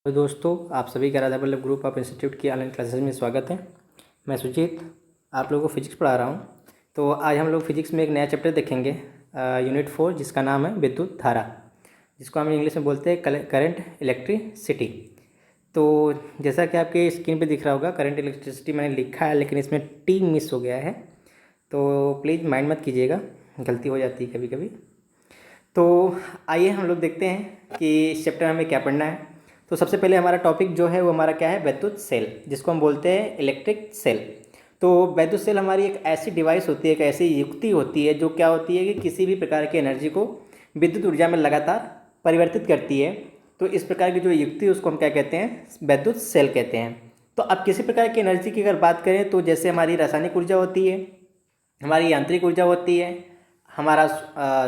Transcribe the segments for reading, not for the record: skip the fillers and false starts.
तो दोस्तों, आप सभी का Radha Vallabh group of institute की ऑनलाइन क्लासेस में स्वागत है। मैं सुजीत आप लोगों को फिजिक्स पढ़ा रहा हूँ। तो आज हम लोग फिजिक्स में एक नया चैप्टर देखेंगे, यूनिट 4, जिसका नाम है विद्युत धारा, जिसको हम इंग्लिश में बोलते हैं करंट इलेक्ट्रिसिटी। तो जैसा कि आपके स्क्रीन पे दिख रहा होगा, करंट इलेक्ट्रिसिटी मैंने लिखा है, लेकिन इसमें टी मिस हो गया है, तो प्लीज़ माइंड मत कीजिएगा, गलती हो जाती है कभी कभी। तो आइए हम लोग देखते हैं कि इस चैप्टर में हमें क्या पढ़ना है। तो सबसे पहले हमारा टॉपिक जो है वो हमारा क्या है, विद्युत सेल, जिसको हम बोलते हैं इलेक्ट्रिक सेल। तो विद्युत सेल हमारी एक ऐसी डिवाइस होती है, एक ऐसी युक्ति होती है जो क्या होती है कि किसी भी प्रकार की एनर्जी को विद्युत ऊर्जा में लगातार परिवर्तित करती है। तो इस प्रकार की जो युक्ति है उसको हम क्या कहते हैं, विद्युत सेल कहते हैं। तो अब किसी प्रकार की एनर्जी की अगर बात करें तो जैसे हमारी रासायनिक ऊर्जा होती है, हमारी यांत्रिक ऊर्जा होती है, हमारा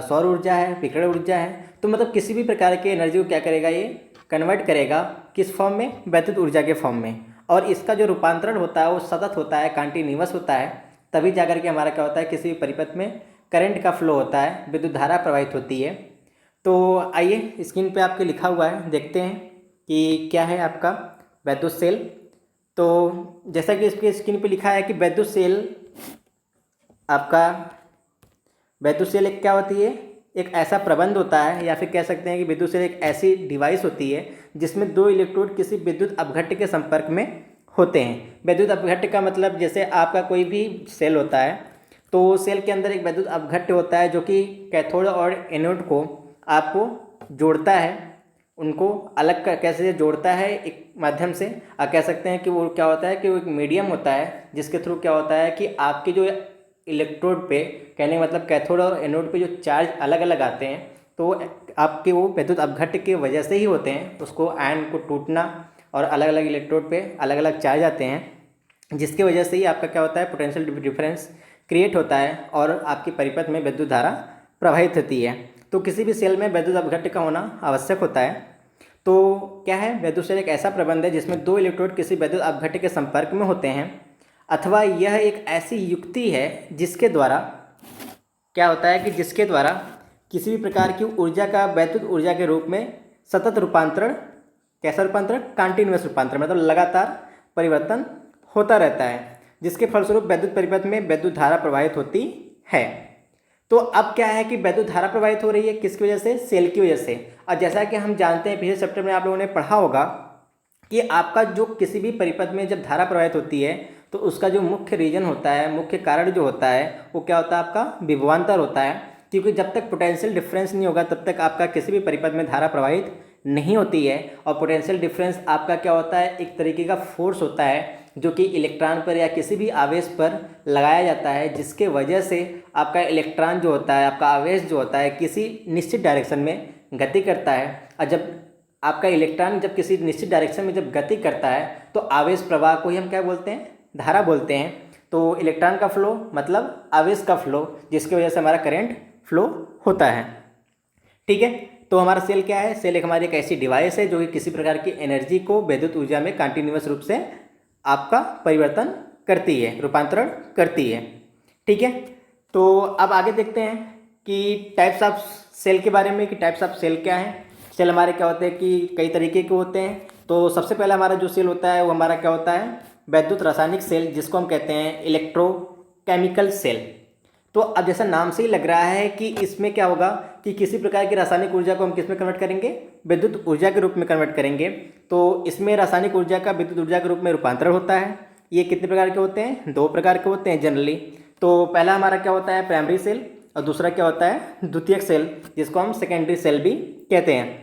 सौर ऊर्जा है, विकिरण ऊर्जा है। तो मतलब किसी भी प्रकार की एनर्जी को क्या करेगा, ये कन्वर्ट करेगा किस फॉर्म में, विद्युत ऊर्जा के फॉर्म में। और इसका जो रूपांतरण होता है वो सतत होता है, कंटिन्यूअस होता है, तभी जाकर के हमारा क्या होता है, किसी भी परिपथ में करंट का फ्लो होता है, विद्युत धारा प्रवाहित होती है। तो आइए स्क्रीन पे आपके लिखा हुआ है, देखते हैं कि क्या है आपका विद्युत सेल। तो जैसा कि इसके स्क्रीन पे लिखा है कि विद्युत सेल आपका, विद्युत सेल एक क्या होती है, एक ऐसा प्रबंध होता है, या फिर कह सकते हैं कि विद्युत सेल एक ऐसी डिवाइस होती है जिसमें दो इलेक्ट्रोड किसी विद्युत अपघट्य के संपर्क में होते हैं। विद्युत अपघट्य का मतलब जैसे आपका कोई भी सेल होता है, तो सेल के अंदर एक विद्युत अपघट्य होता है जो कि कैथोड और एनोड को आपको जोड़ता है, उनको अलग कैसे जोड़ता है, एक माध्यम से। कह सकते हैं कि वो क्या होता है कि वो एक मीडियम होता है जिसके थ्रू क्या होता है कि आपके जो इलेक्ट्रोड पे, कहने का मतलब कैथोड और एनोड पे जो चार्ज अलग अलग आते हैं, तो आपके वो विद्युत अपघट्य की वजह से ही होते हैं। उसको आयन को टूटना और अलग अलग इलेक्ट्रोड पे अलग अलग चार्ज आते हैं, जिसकी वजह से ही आपका क्या होता है, पोटेंशियल डिफरेंस क्रिएट होता है और आपकी परिपथ में विद्युत धारा प्रवाहित होती है। तो किसी भी सेल में विद्युत अपघट्य का होना आवश्यक होता है। तो क्या है, विद्युत सेल एक ऐसा प्रबंध है जिसमें दो इलेक्ट्रोड किसी विद्युत अपघट्य के संपर्क में होते हैं, अथवा यह एक ऐसी युक्ति है जिसके द्वारा क्या होता है कि जिसके द्वारा किसी भी प्रकार की ऊर्जा का विद्युत ऊर्जा के रूप में सतत रूपांतरण, कैसा रूपांतरण, कंटिन्यूअस रूपांतरण, मतलब लगातार परिवर्तन होता रहता है, जिसके फलस्वरूप विद्युत परिपथ में विद्युत धारा प्रवाहित होती है। तो अब क्या है कि विद्युत धारा प्रवाहित हो रही है, किसकी वजह से, सेल की वजह से। और जैसा कि हम जानते हैं, पिछले चैप्टर में आप लोगों ने पढ़ा होगा कि आपका जो किसी भी परिपथ में जब धारा प्रवाहित होती है तो उसका जो मुख्य रीजन होता है, मुख्य कारण जो होता है, वो क्या होता है, आपका विभवांतर होता है। क्योंकि जब तक पोटेंशियल डिफरेंस नहीं होगा तब तक आपका किसी भी परिपथ में धारा प्रवाहित नहीं होती है। और पोटेंशियल डिफरेंस आपका क्या होता है, एक तरीके का फोर्स होता है जो कि इलेक्ट्रॉन पर या किसी भी आवेश पर लगाया जाता है, जिसके वजह से आपका इलेक्ट्रॉन जो होता है, आपका आवेश जो होता है, किसी निश्चित डायरेक्शन में गति करता है। और जब आपका इलेक्ट्रॉन जब किसी निश्चित डायरेक्शन में जब गति करता है तो आवेश प्रवाह को ही हम क्या बोलते हैं, धारा बोलते हैं। तो इलेक्ट्रॉन का फ्लो मतलब आवेश का फ्लो, जिसकी वजह से हमारा करंट फ्लो होता है। ठीक है, तो हमारा सेल क्या है, सेल एक हमारी एक ऐसी डिवाइस है जो कि किसी प्रकार की एनर्जी को विद्युत ऊर्जा में कंटिन्यूअस रूप से आपका परिवर्तन करती है, रूपांतरण करती है। ठीक है, तो अब आगे देखते हैं कि टाइप्स ऑफ सेल के बारे में, कि टाइप्स ऑफ सेल क्या है। सेल हमारे क्या होते हैं कि कई तरीके के होते हैं। तो सबसे पहला हमारा जो सेल होता है वो हमारा क्या होता है, विद्युत रासायनिक सेल, जिसको हम कहते हैं इलेक्ट्रोकेमिकल सेल। तो अब जैसा नाम से ही लग रहा है कि इसमें क्या होगा कि किसी प्रकार की रासायनिक ऊर्जा को हम किस में कन्वर्ट करेंगे, विद्युत ऊर्जा के रूप में कन्वर्ट करेंगे। तो इसमें रासायनिक ऊर्जा का विद्युत ऊर्जा के रूप में रूपांतरण होता है। ये कितने प्रकार के होते हैं, दो प्रकार के होते हैं जनरली। तो पहला हमारा क्या होता है, प्राइमरी सेल, और दूसरा क्या होता है, द्वितीयक सेल, जिसको हम सेकेंडरी सेल भी कहते हैं।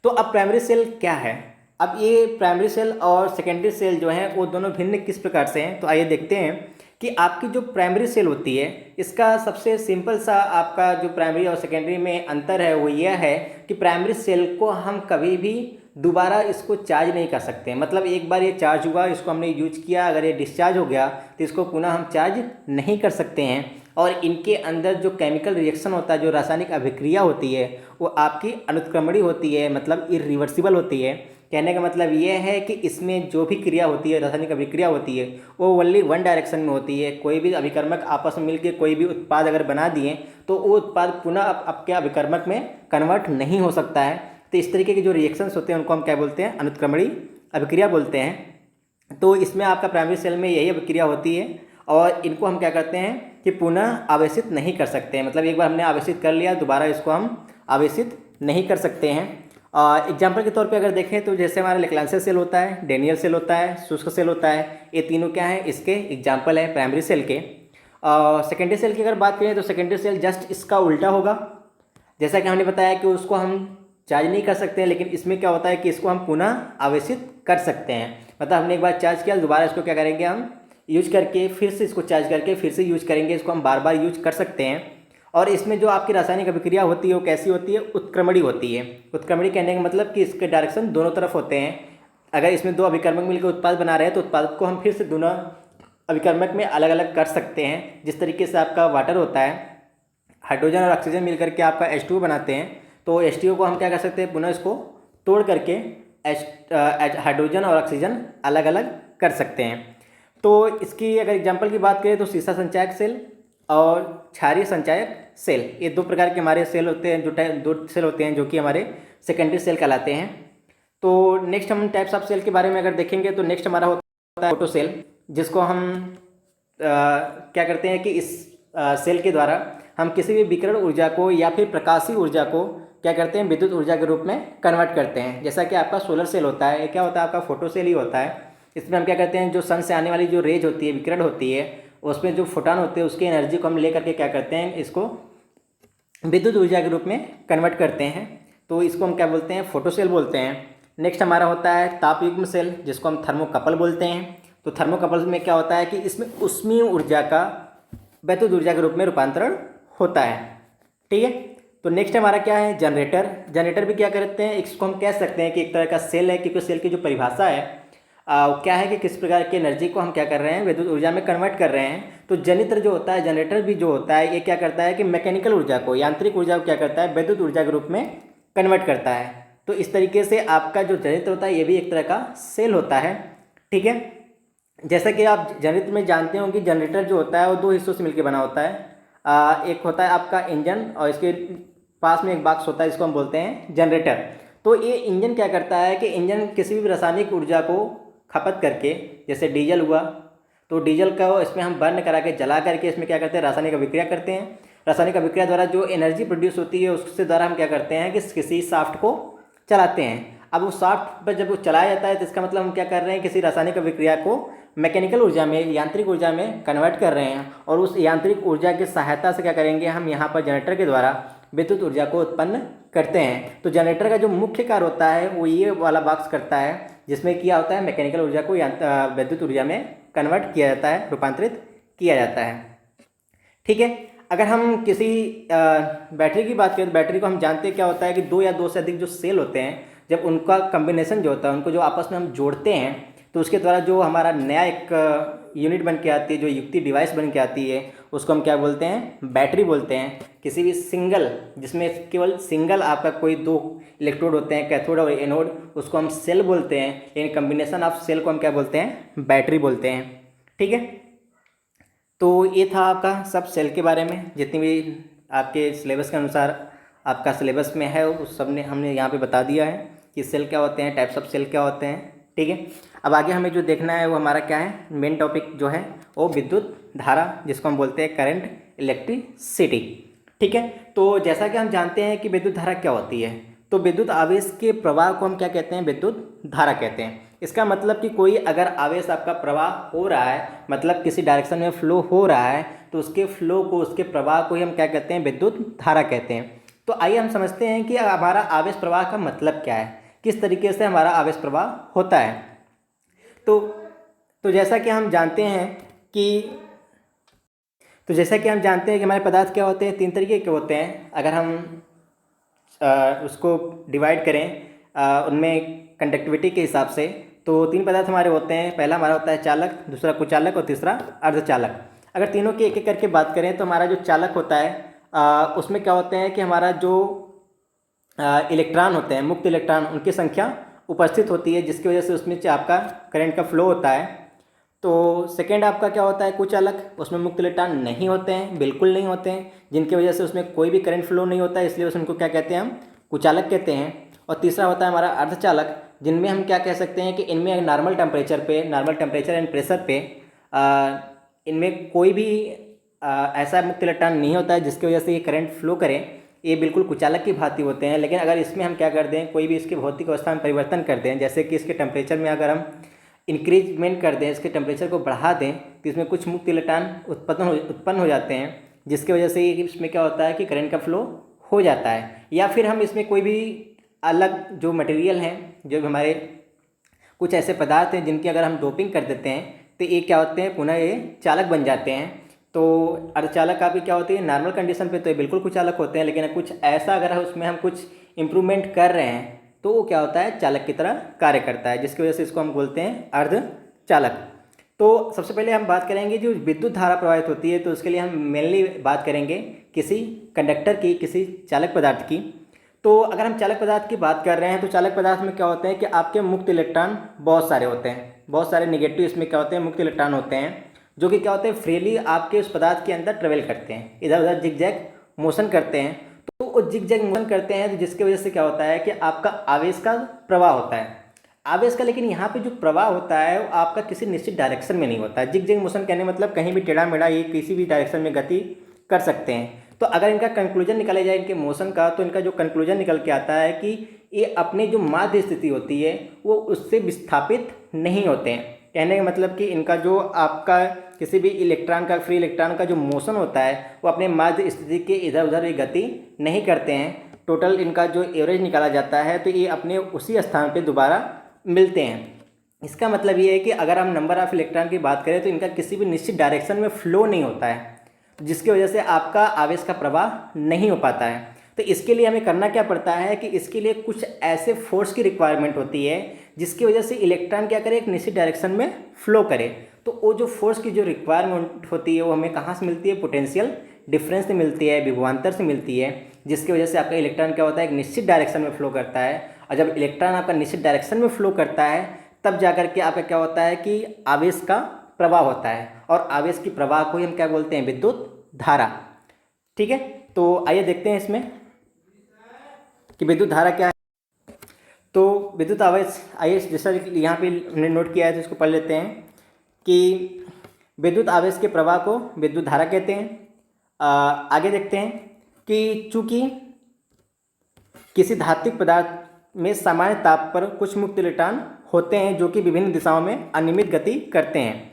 तो अब प्राइमरी सेल क्या है, अब ये प्राइमरी सेल और सेकेंडरी सेल जो हैं वो दोनों भिन्न किस प्रकार से हैं। तो आइए देखते हैं कि आपकी जो प्राइमरी सेल होती है, इसका सबसे सिंपल सा आपका जो प्राइमरी और सेकेंडरी में अंतर है वो यह है कि प्राइमरी सेल को हम कभी भी दोबारा इसको चार्ज नहीं कर सकते। मतलब एक बार ये चार्ज हुआ, इसको हमने यूज किया, अगर ये डिस्चार्ज हो गया तो इसको पुनः हम चार्ज नहीं कर सकते हैं। और इनके अंदर जो केमिकल रिएक्शन होता है, जो रासायनिक अभिक्रिया होती है, वो आपकी अनुत्क्रमणीय होती है, मतलब इरिवर्सिबल होती है। कहने का मतलब ये है कि इसमें जो भी क्रिया होती है, रासायनिक अभिक्रिया होती है, वो ओनली वन डायरेक्शन में होती है। कोई भी अभिकर्मक आपस में मिलकर कोई भी उत्पाद अगर बना दिए तो वो उत्पाद पुनः आपके अभिकर्मक में कन्वर्ट नहीं हो सकता है। तो तो इस तरीके के जो रिएक्शंस होते हैं उनको हम क्या बोलते हैं, अनुत्क्रमणीय अभिक्रिया बोलते हैं। तो इसमें आपका प्राइमरी सेल में यही अभिक्रिया होती है और इनको हम क्या करते हैं कि पुनः आवेशित नहीं कर सकते हैं। मतलब एक बार हमने आवेशित कर लिया, दोबारा इसको हम आवेशित नहीं कर सकते हैं। एग्जाम्पल के तौर पे अगर देखें तो जैसे हमारा लेक्लांसिया सेल होता है, डेनियल सेल होता है, शुष्क सेल होता है, ये तीनों क्या है, इसके एग्जाम्पल है प्राइमरी सेल के। सेकेंडरी सेल की अगर बात करें तो सेकेंडरी सेल जस्ट इसका उल्टा होगा। जैसा कि हमने बताया कि उसको हम चार्ज नहीं कर सकते हैं, लेकिन इसमें क्या होता है कि इसको हम पुनः आवेशित कर सकते हैं। मतलब हमने एक बार चार्ज किया, दोबारा इसको क्या करेंगे, हम यूज करके फिर से इसको चार्ज करके फिर से यूज करेंगे, इसको हम बार बार यूज कर सकते हैं। और इसमें जो आपकी रासायनिक अभिक्रिया होती है वो कैसी होती है, उत्क्रमणीय होती है। उत्क्रमणीय कहने का मतलब कि इसके डायरेक्शन दोनों तरफ होते हैं। अगर इसमें दो अभिकर्मक मिलकर उत्पाद बना रहे हैं तो उत्पाद को हम फिर से दोनों अभिकर्मक में अलग अलग कर सकते हैं। जिस तरीके से आपका वाटर होता है, हाइड्रोजन और ऑक्सीजन मिलकर के आपका H2O बनाते हैं, तो H2O को हम क्या कर सकते हैं, पुनः इसको तोड़ करके हाइड्रोजन और ऑक्सीजन अलग अलग कर सकते हैं। तो इसकी अगर एग्जाम्पल की बात करें तो सीसा संचायक सेल और क्षारीय संचायक सेल, ये दो प्रकार के हमारे सेल होते हैं, दो सेल होते हैं जो कि हमारे सेकेंडरी सेल कहलाते हैं। तो नेक्स्ट हम टाइप्स ऑफ सेल के बारे में अगर देखेंगे तो नेक्स्ट हमारा होता है फोटो सेल, जिसको हम क्या करते हैं कि इस सेल के द्वारा हम किसी भी विकिरण ऊर्जा को या फिर प्रकाशीय ऊर्जा को क्या करते हैं, विद्युत ऊर्जा के रूप में कन्वर्ट करते हैं। जैसा कि आपका सोलर सेल होता है, ये क्या होता है, आपका फोटो सेल ही होता है। इसमें हम क्या करते हैं, जो सन से आने वाली जो रेज होती है, विकिरण होती है, उसमें जो फोटॉन होते हैं उसकी एनर्जी को हम ले करके क्या करते हैं, इसको विद्युत ऊर्जा के रूप में कन्वर्ट करते हैं। तो इसको हम क्या बोलते हैं, फोटो सेल बोलते हैं। नेक्स्ट हमारा होता है तापयुग्म सेल, जिसको हम थर्मोकपल बोलते हैं। तो थर्मोकपल में क्या होता है कि इसमें ऊष्मीय ऊर्जा का विद्युत ऊर्जा के रूप में रूपांतरण होता है। ठीक है। तो नेक्स्ट हमारा क्या है, जनरेटर। जनरेटर भी क्या करते हैं, इसको हम कह सकते हैं कि एक तरह का सेल है, क्योंकि सेल की जो परिभाषा है क्या है कि किस प्रकार की एनर्जी को हम क्या कर रहे हैं, विद्युत ऊर्जा में कन्वर्ट कर रहे हैं। तो जनित्र जो होता है, जनरेटर भी जो होता है, ये क्या करता है कि मैकेनिकल ऊर्जा को, यांत्रिक ऊर्जा को क्या करता है, विद्युत ऊर्जा के रूप में कन्वर्ट करता है। तो इस तरीके से आपका जो जनित्र होता है ये भी एक तरह का सेल होता है। ठीक है। जैसा कि आप जनित्र में जानते हो कि जनरेटर जो होता है वो दो हिस्सों से मिलकर बना होता है। एक होता है आपका इंजन और इसके पास में एक बॉक्स होता है, इसको हम बोलते हैं जनरेटर। तो ये इंजन क्या करता है कि इंजन किसी भी रासायनिक ऊर्जा को खपत करके, जैसे डीजल हुआ तो डीजल का इसमें हम बर्न करा के जला करके इसमें क्या करते हैं, रासायनिक अभिक्रिया करते हैं। रासायनिक अभिक्रिया द्वारा जो एनर्जी प्रोड्यूस होती है उसके द्वारा हम क्या करते हैं कि किसी शाफ्ट को चलाते हैं। अब वो शाफ्ट पर जब वो चलाया जाता है तो इसका मतलब हम क्या कर रहे हैं, किसी रासायनिक अभिक्रिया को मैकेनिकल ऊर्जा में, यांत्रिक ऊर्जा में कन्वर्ट कर रहे हैं। और उस यांत्रिक ऊर्जा की सहायता से क्या करेंगे, हम यहाँ पर जनरेटर के द्वारा विद्युत ऊर्जा को उत्पन्न करते हैं। तो जनरेटर का जो मुख्य कार्य होता है वो ये वाला बॉक्स करता है, जिसमें क्या होता है, मैकेनिकल ऊर्जा को विद्युत ऊर्जा में कन्वर्ट किया जाता है, रूपांतरित किया जाता है। ठीक है। अगर हम किसी बैटरी की बात करें तो बैटरी को हम जानते हैं क्या होता है कि दो या दो से अधिक जो सेल होते हैं, जब उनका कम्बिनेशन जो होता है, उनको जो आपस में हम जोड़ते हैं तो उसके द्वारा जो हमारा नया एक यूनिट बन के आती है, जो युक्ति डिवाइस बन के आती है, उसको हम क्या बोलते हैं, बैटरी बोलते हैं। किसी भी सिंगल, जिसमें केवल सिंगल आपका कोई दो इलेक्ट्रोड होते हैं, कैथोड और एनोड, उसको हम सेल बोलते हैं। लेकिन कम्बिनेशन ऑफ सेल को हम क्या बोलते हैं, बैटरी बोलते हैं। ठीक है। तो ये था आपका सब सेल के बारे में, जितनी भी आपके सिलेबस के अनुसार आपका सिलेबस में है उस सब ने हमने यहाँ पे बता दिया है कि सेल क्या होते हैं, टाइप्स ऑफ सेल क्या होते हैं। ठीक है। अब आगे हमें जो देखना है वो हमारा क्या है, मेन टॉपिक जो है वो विद्युत धारा, जिसको हम बोलते हैं करंट, इलेक्ट्रिसिटी। ठीक है। तो जैसा कि हम जानते हैं कि विद्युत धारा क्या होती है, तो विद्युत आवेश के प्रवाह को हम क्या कहते हैं, विद्युत धारा कहते हैं। इसका मतलब कि कोई अगर आवेश आपका प्रवाह हो रहा है, मतलब किसी डायरेक्शन में फ्लो हो रहा है, तो उसके फ्लो को, उसके प्रवाह को ही हम क्या कहते हैं, विद्युत धारा कहते हैं। तो आइए हम समझते हैं कि हमारा आवेश प्रवाह का मतलब क्या है, किस तरीके से हमारा आवेश प्रवाह होता है। तो जैसा कि हम जानते हैं कि हमारे पदार्थ क्या होते हैं, तीन तरीके के होते हैं। अगर हम उसको डिवाइड करें उनमें कंडक्टिविटी के हिसाब से, तो तीन पदार्थ हमारे होते हैं। पहला हमारा होता है चालक, दूसरा कुचालक और तीसरा अर्धचालक। अगर तीनों की एक एक करके बात करें तो हमारा जो चालक होता है उसमें क्या होते हैं कि हमारा जो इलेक्ट्रॉन होते हैं, मुक्त इलेक्ट्रॉन, उनकी संख्या उपस्थित होती है, जिसकी वजह से उसमें आपका करंट का फ्लो होता है। तो सेकेंड आपका क्या होता है, कुचालक, उसमें मुक्त इलेक्ट्रॉन नहीं होते हैं, बिल्कुल नहीं होते हैं, जिनकी वजह से उसमें कोई भी करंट फ्लो नहीं होता है, इसलिए उनको क्या कहते हैं, हम कुचालक कहते हैं। और तीसरा होता है हमारा अर्धचालक, जिनमें हम क्या कह सकते हैं कि इनमें नॉर्मल टेम्परेचर एंड प्रेशर पे इनमें कोई भी ऐसा मुक्त इलेक्ट्रॉन नहीं होता है जिसकी वजह से ये करंट फ्लो करें। ये बिल्कुल कुचालक की भांति होते हैं। लेकिन अगर इसमें हम क्या कर दें, कोई भी इसकी भौतिक अवस्था में परिवर्तन कर दें, जैसे कि इसके टेम्परेचर में अगर हम इंक्रीजमेंट कर दें, इसके टेम्परेचर को बढ़ा दें, तो इसमें कुछ मुक्त इलेक्ट्रॉन उत्पन्न हो जाते हैं, जिसकी वजह से इसमें क्या होता है कि करंट का फ्लो हो जाता है। या फिर हम इसमें कोई भी अलग जो मटेरियल हैं, जो हमारे कुछ ऐसे पदार्थ हैं जिनकी अगर हम डोपिंग कर देते हैं तो ये क्या होते हैं, पुनः ये चालक बन जाते हैं। तो अर्धचालक का भी क्या होती है, नॉर्मल कंडीशन पे तो ये बिल्कुल कुचालक होते हैं, लेकिन कुछ ऐसा अगर उसमें हम कुछ इम्प्रूवमेंट कर रहे हैं तो वो क्या होता है, चालक की तरह कार्य करता है, जिसकी वजह से इसको हम बोलते हैं अर्धचालक। तो सबसे पहले हम बात करेंगे जो विद्युत धारा प्रवाहित होती है, तो उसके लिए हम मेनली बात करेंगे किसी कंडक्टर की, किसी चालक पदार्थ की। तो अगर हम चालक पदार्थ की बात कर रहे हैं तो चालक पदार्थ में क्या होते हैं कि आपके मुक्त इलेक्ट्रॉन बहुत सारे होते हैं, बहुत सारे निगेटिव इसमें क्या होते हैं, मुक्त इलेक्ट्रॉन होते हैं, जो कि क्या होते हैं, फ्रीली आपके उस पदार्थ के अंदर ट्रेवल करते हैं, इधर उधर जिग-जैग मोशन करते हैं। तो वो जिग-जैग मोशन करते हैं, तो जिसकी वजह से क्या होता है कि आपका आवेश का प्रवाह होता है, आवेश का। लेकिन यहाँ पे जो प्रवाह होता है वो आपका किसी निश्चित डायरेक्शन में नहीं होता है। जिग-जैग मोशन कहने मतलब कहीं भी टेढ़ा मेढ़ा ये किसी भी डायरेक्शन में गति कर सकते हैं। तो अगर इनका कंक्लूजन निकाला जाए इनके मोशन का, तो इनका जो कंक्लूजन निकल के आता है कि ये अपने जो माध्य स्थिति होती है वो उससे विस्थापित नहीं होते हैं। कहने का मतलब कि इनका जो आपका किसी भी इलेक्ट्रॉन का, फ्री इलेक्ट्रॉन का जो मोशन होता है वो अपने माध्य स्थिति के इधर उधर ये गति नहीं करते हैं। टोटल इनका जो एवरेज निकाला जाता है तो ये अपने उसी स्थान पे दोबारा मिलते हैं। इसका मतलब ये है कि अगर हम नंबर ऑफ इलेक्ट्रॉन की बात करें तो इनका किसी भी निश्चित डायरेक्शन में फ्लो नहीं होता है, जिसकी वजह से आपका आवेश का प्रवाह नहीं हो पाता है। तो इसके लिए हमें करना क्या पड़ता है कि इसके लिए कुछ ऐसे फोर्स की रिक्वायरमेंट होती है जिसकी वजह से इलेक्ट्रॉन क्या करे, एक निश्चित डायरेक्शन में फ्लो करे। तो वो जो फोर्स की जो रिक्वायरमेंट होती है वो हमें कहाँ से मिलती है, पोटेंशियल डिफरेंस से मिलती है, विभवांतर से मिलती है, जिसकी वजह से आपका इलेक्ट्रॉन क्या होता है, एक निश्चित डायरेक्शन में फ्लो करता है। और जब इलेक्ट्रॉन आपका निश्चित डायरेक्शन में फ्लो करता है तब जाकर के आपका क्या होता है कि आवेश का प्रवाह होता है, और आवेश की प्रवाह को ही हम क्या बोलते हैं, विद्युत धारा। ठीक है, तो आइए देखते हैं इसमें कि विद्युत धारा क्या है। तो विद्युत आवेश, आइए जैसा यहाँ पे हमने नोट किया है तो इसको पढ़ लेते हैं कि विद्युत आवेश के प्रवाह को विद्युत धारा कहते हैं। आगे देखते हैं कि चूंकि किसी धात्विक पदार्थ में सामान्य ताप पर कुछ मुक्त इलेक्ट्रॉन होते हैं जो कि विभिन्न दिशाओं में अनियमित गति करते हैं,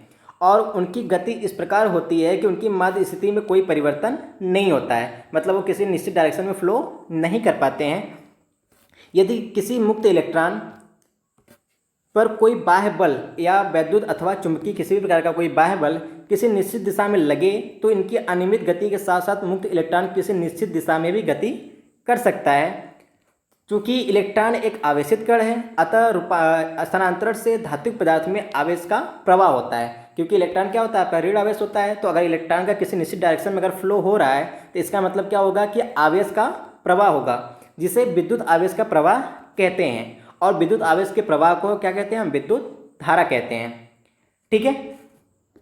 और उनकी गति इस प्रकार होती है कि उनकी माध्य स्थिति में कोई परिवर्तन नहीं होता है, मतलब वो किसी निश्चित डायरेक्शन में फ्लो नहीं कर पाते हैं। यदि किसी मुक्त इलेक्ट्रॉन पर कोई बाह्य बल या वैद्युत अथवा चुंबकीय किसी भी प्रकार का कोई बाह्य बल किसी निश्चित दिशा में लगे तो इनकी अनियमित गति के साथ साथ मुक्त इलेक्ट्रॉन किसी निश्चित दिशा में भी गति कर सकता है। चूँकि इलेक्ट्रॉन एक आवेशित कण है, अतः स्थानांतरण से धात्विक पदार्थ में आवेश का प्रवाह होता है। क्योंकि इलेक्ट्रॉन क्या होता है, आपका ऋण आवेश होता है। तो अगर इलेक्ट्रॉन का किसी निश्चित डायरेक्शन में अगर फ्लो हो रहा है तो इसका मतलब क्या होगा कि आवेश का प्रवाह होगा, जिसे विद्युत आवेश का प्रवाह कहते हैं। और विद्युत आवेश के प्रवाह को क्या कहते हैं, हम विद्युत धारा कहते हैं। ठीक है,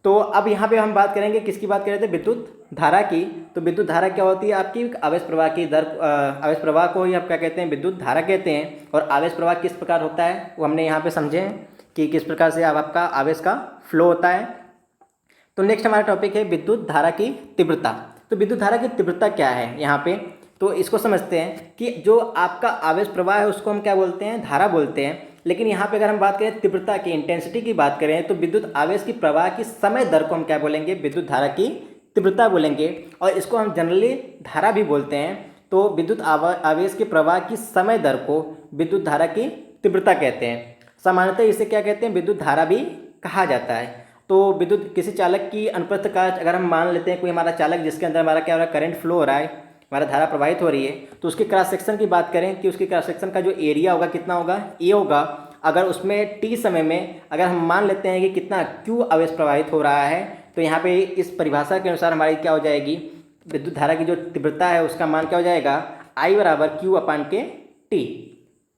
तो अब यहाँ पे हम बात करेंगे, किसकी बात कर रहे थे, विद्युत धारा की। तो विद्युत धारा क्या होती है, आपकी आवेश प्रवाह की दर, आवेश प्रवाह को ही आप क्या कहते हैं, विद्युत धारा कहते हैं। और आवेश प्रवाह किस प्रकार होता है वो हमने यहाँ पे समझे हैं कि किस प्रकार से अब आपका आवेश का फ्लो होता है। तो नेक्स्ट हमारा टॉपिक है विद्युत धारा की तीव्रता। तो विद्युत धारा की तीव्रता क्या है यहाँ पे, तो इसको समझते हैं कि जो आपका आवेश प्रवाह है उसको हम क्या बोलते हैं, धारा बोलते हैं। लेकिन यहाँ पे अगर हम बात करें तीव्रता की, इंटेंसिटी की बात करें, तो विद्युत आवेश की प्रवाह की समय दर को हम क्या बोलेंगे, विद्युत धारा की तीव्रता बोलेंगे। और इसको हम जनरली धारा भी बोलते हैं। तो विद्युत आवेश के प्रवाह की समय दर को विद्युत धारा की तीव्रता कहते हैं। सामान्यतः इसे क्या कहते हैं, विद्युत धारा भी कहा जाता है। तो विद्युत किसी चालक की अनुप्रस्थ काच अगर हम मान लेते हैं, कोई हमारा चालक जिसके अंदर हमारा क्या हो रहा है, करंट फ्लो हो रहा है, हमारा धारा प्रवाहित हो रही है, तो उसके क्रॉस सेक्शन की बात करें कि उसके क्रॉस सेक्शन का जो एरिया होगा कितना होगा, ए होगा। अगर उसमें टी समय में अगर हम मान लेते हैं कि कितना क्यू आवेश प्रवाहित हो रहा है, तो यहाँ पे इस परिभाषा के अनुसार हमारी क्या हो जाएगी, विद्युत धारा की जो तीव्रता है उसका मान क्या हो जाएगा, I बराबर क्यू अपान के टी।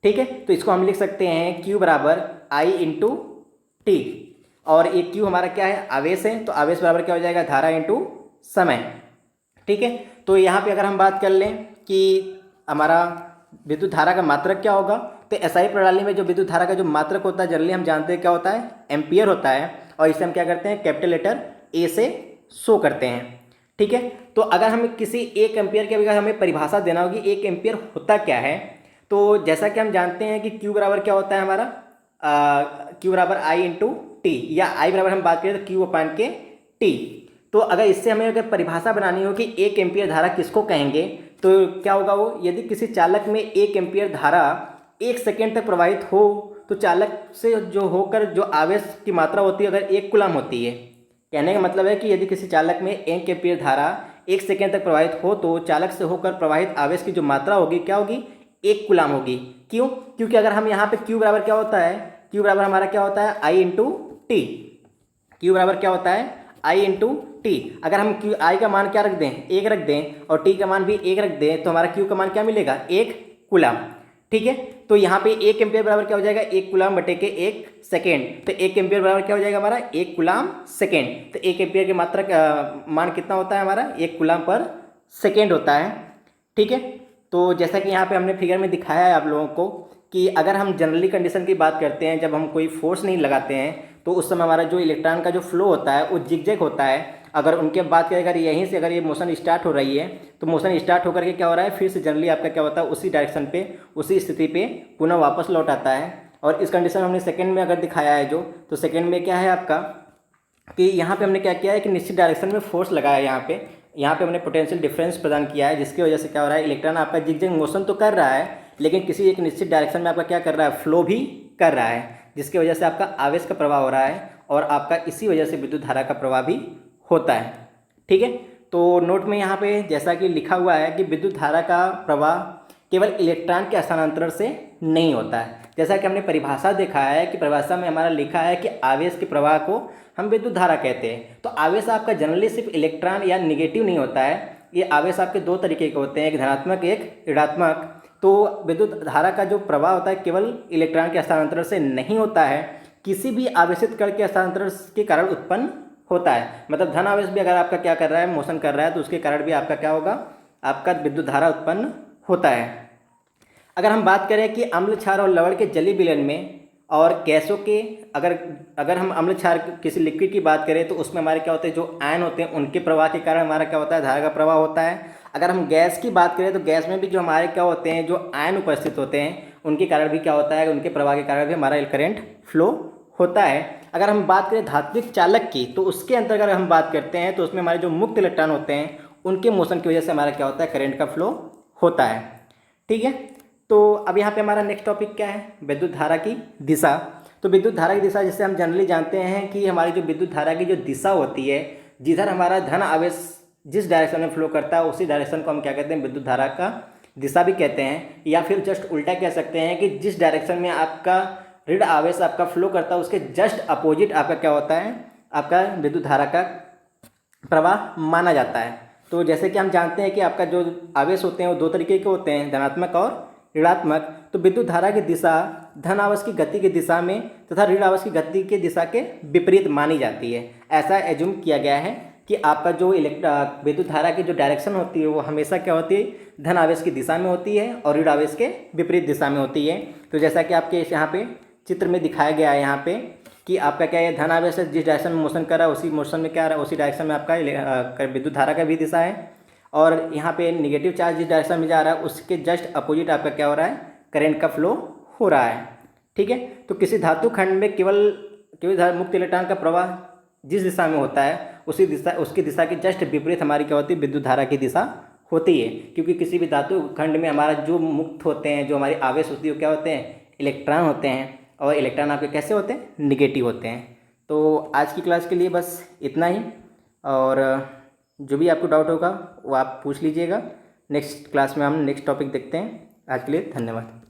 ठीक है, तो इसको हम लिख सकते हैं क्यू बराबर I इंटू टी। और एक क्यू हमारा क्या है, आवेश है, तो आवेश बराबर क्या हो जाएगा, धारा इंटू समय। ठीक है, तो यहाँ पे अगर हम बात कर लें कि हमारा विद्युत धारा का मात्रक क्या होगा? तो एसआई प्रणाली में जो विद्युत धारा का जो मात्रक होता है जनरली हम जानते हैं क्या होता है, एम्पियर होता है, और इसे हम क्या करते हैं, कैपिटल लेटर ए से शो करते हैं। ठीक है, तो अगर हमें किसी एक एम्पियर की अगर हमें परिभाषा देना होगी, एक एम्पियर होता क्या है, तो जैसा कि हम जानते हैं कि क्यू बराबर क्या होता है हमारा, क्यू बराबर आई इंटू टी, या आई बराबर हम बात करें तो क्यू अपान के टी। तो अगर इससे हमें अगर परिभाषा बनानी हो कि एक एम्पियर धारा किसको कहेंगे, तो क्या होगा वो, यदि किसी चालक में एक एम्पियर धारा 1 सेकेंड तक प्रवाहित हो तो चालक से जो होकर जो आवेश की मात्रा होती है अगर 1 कूलम होती है। कहने का मतलब है कि यदि किसी चालक में 1 एम्पियर धारा 1 सेकेंड तक प्रवाहित हो तो चालक से होकर प्रवाहित आवेश की जो मात्रा होगी क्या होगी, 1 कूलम होगी। क्यों? क्योंकि अगर हम यहाँ पे Q बराबर क्या होता है, Q बराबर हमारा क्या होता है, I इंटू टी। Q बराबर क्या होता है, I इंटू टी। अगर हम Q I का मान क्या रख दें, 1 रख दें, और T का मान भी 1 रख दें, तो हमारा Q का मान क्या मिलेगा, 1 कूलम। ठीक है, तो यहाँ पे 1 एम्पियर बराबर क्या हो जाएगा, 1 कूलम बटे के 1 सेकेंड। तो 1 एम्पियर बराबर क्या हो जाएगा हमारा, 1 कूलम सेकेंड। तो 1 एम्पियर की मात्रा मान कितना होता है हमारा, 1 कूलम पर सेकेंड होता है। ठीक है, तो जैसा कि यहाँ पे हमने फिगर में दिखाया है आप लोगों को कि अगर हम जनरली कंडीशन की बात करते हैं, जब हम कोई फोर्स नहीं लगाते हैं तो उस समय हमारा जो इलेक्ट्रॉन का जो फ्लो होता है वो जिगजैग होता है। अगर उनके बात करें, अगर यहीं से अगर ये मोशन स्टार्ट हो रही है तो मोशन स्टार्ट होकर के क्या हो रहा है, फिर से जनरली आपका क्या होता है, उसी डायरेक्शन पे, उसी स्थिति पे पुनः वापस लौट आता है। और इस कंडीशन में हमने सेकेंड में अगर दिखाया है जो, तो सेकेंड में क्या है आपका कि यहाँ पे हमने क्या किया है कि निश्चित डायरेक्शन में फोर्स लगाया है। यहाँ पे हमने पोटेंशियल डिफरेंस प्रदान किया है, जिसकी वजह से क्या हो रहा है, इलेक्ट्रॉन आपका जिगजैग मोशन तो कर रहा है लेकिन किसी एक निश्चित डायरेक्शन में आपका क्या कर रहा है, फ्लो भी कर रहा है, जिसकी वजह से आपका आवेश का प्रवाह हो रहा है और आपका इसी वजह से विद्युत धारा का प्रवाह भी होता है। ठीक है, तो नोट में यहाँ पे जैसा कि लिखा हुआ है कि विद्युत धारा का प्रवाह केवल इलेक्ट्रॉन के हस्तांतरण से नहीं होता है। जैसा कि हमने परिभाषा देखा है कि परिभाषा में हमारा लिखा है कि आवेश के प्रवाह को हम विद्युत धारा कहते हैं। तो आवेश आपका जनरली सिर्फ इलेक्ट्रॉन या निगेटिव नहीं होता है, ये आवेश आपके 2 तरीके के होते हैं, एक धनात्मक एक ऋणात्मक। तो विद्युत धारा का जो प्रवाह होता है केवल इलेक्ट्रॉन के हस्तांतरण से नहीं होता है, किसी भी आवेशित कण के हस्तांतरण के कारण उत्पन्न होता है। मतलब धन आवेश भी अगर आपका क्या कर रहा है, मोशन कर रहा है, तो उसके कारण भी आपका क्या होगा, आपका विद्युत धारा उत्पन्न होता है। अगर हम बात करें कि अम्ल क्षार और लवण के जलीय विलयन में और गैसों के, अगर हम अम्ल क्षार किसी लिक्विड की बात करें तो उसमें हमारे क्या होते हैं, जो आयन होते हैं उनके प्रवाह के कारण हमारा क्या होता है, धारा का प्रवाह होता है। अगर हम गैस की बात करें तो गैस में भी जो हमारे क्या होते हैं, जो आयन उपस्थित होते हैं उनके कारण भी क्या होता है, उनके प्रवाह के कारण भी हमारा करंट फ्लो होता है। अगर हम बात करें धात्विक चालक की तो उसके अंतर्गत अगर हम बात करते हैं तो उसमें हमारे जो मुक्त इलेक्ट्रॉन होते हैं उनके मोशन की वजह से हमारा क्या होता है, करंट का फ्लो होता है। ठीक है, तो अब यहाँ पे हमारा नेक्स्ट टॉपिक क्या है, विद्युत धारा की दिशा। तो विद्युत धारा की दिशा जिसे हम जनरली जानते हैं कि हमारी जो विद्युत धारा की जो दिशा होती है, जिधर हमारा धन आवेश जिस डायरेक्शन में फ्लो करता है उसी डायरेक्शन को हम क्या कहते हैं, विद्युत धारा का दिशा भी कहते हैं। या फिर जस्ट उल्टा कह सकते हैं कि जिस डायरेक्शन में आपका ऋण आवेश आपका फ्लो करता है उसके जस्ट अपोजिट आपका क्या होता है, आपका विद्युत धारा का प्रवाह माना जाता है। तो जैसे कि हम जानते हैं कि आपका जो आवेश होते हैं वो 2 तरीके के होते हैं, धनात्मक और ऋणात्मक। तो विद्युत धारा की दिशा धन आवेश की गति की दिशा में तथा ऋण आवेश की गति की दिशा के विपरीत मानी जाती है। ऐसा एज्यूम किया गया है कि आपका जो विद्युत धारा की जो डायरेक्शन होती है वो हमेशा क्या होती है, धन आवेश की दिशा में होती है और ऋण आवेश के विपरीत दिशा में होती है। तो जैसा कि आपके यहाँ पे चित्र में दिखाया गया है यहाँ पे कि आपका क्या है, धन आवेश जिस डायरेक्शन में मोशन कर रहा है उसी मोशन में क्या आ रहा है, उसी डायरेक्शन में आपका विद्युत धारा का भी दिशा है। और यहाँ पे नेगेटिव चार्ज जिस डायरेक्शन में जा रहा है उसके जस्ट अपोजिट आपका क्या हो रहा है, करंट का फ्लो हो रहा है। ठीक है, तो किसी धातु खंड में केवल मुक्त इलेक्ट्रॉन का प्रवाह जिस दिशा में होता है उसकी दिशा की जस्ट विपरीत हमारी क्या होती है, विद्युत धारा की दिशा होती है। क्योंकि किसी भी धातु खंड में हमारा जो मुक्त होते हैं, जो हमारी आवेश होती है वो क्या होते हैं, इलेक्ट्रॉन होते हैं। और इलेक्ट्रॉन आपके कैसे होते हैं, निगेटिव होते हैं। तो आज की क्लास के लिए बस इतना ही, और जो भी आपको डाउट होगा वो आप पूछ लीजिएगा। नेक्स्ट क्लास में हम नेक्स्ट टॉपिक देखते हैं। आज के लिए धन्यवाद।